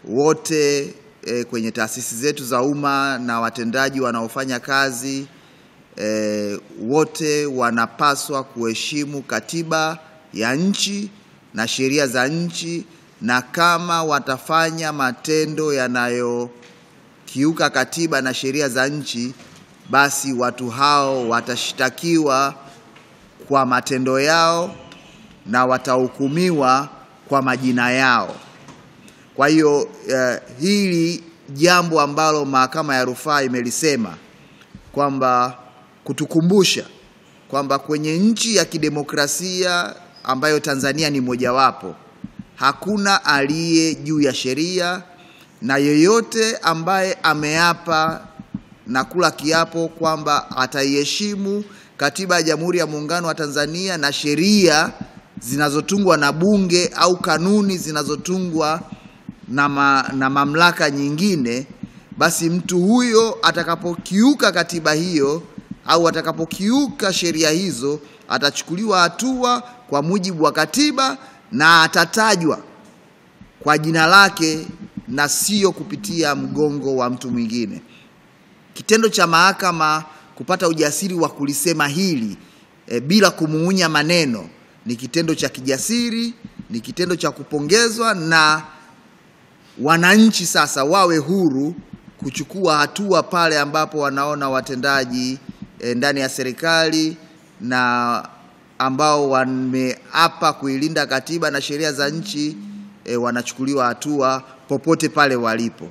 wote kwenye taasisi zetu za umma na watendaji wanaofanya kazi wote wanapaswa kuheshimu katiba ya nchi na sheria za nchi, na kama watafanya matendo yanayokiuka katiba na sheria za nchi, basi watu hao watashtakiwa kwa matendo yao na watahukumiwa kwa majina yao. Kwa hiyo hili jambo ambalo mahakama ya rufaa imelisema kwamba kutukumbusha kwamba kwenye nchi ya kidemokrasia ambayo Tanzania ni mojawapo, hakuna aliye juu ya sheria, na yeyote ambaye ameapa na kula kiapo kwamba ataiheshimu katiba ya Jamhuri ya Muungano wa Tanzania na sheria zinazotungwa na bunge au kanuni zinazotungwa na mamlaka nyingine, basi mtu huyo atakapokiuka katiba hiyo au atakapokiuka sheria hizo atachukuliwa hatua kwa mujibu wa katiba na atatajwa kwa jina lake na sio kupitia mgongo wa mtu mwingine. Kitendo cha mahakama kupata ujasiri wa kulisema hili bila kumuunya maneno ni kitendo cha kijasiri, ni kitendo cha kupongezwa, na wananchi sasa wawe huru kuchukua hatua pale ambapo wanaona watendaji ndani ya serikali na ambao wameapa kuilinda katiba na sheria za nchi wanachukuliwa hatua popote pale walipo.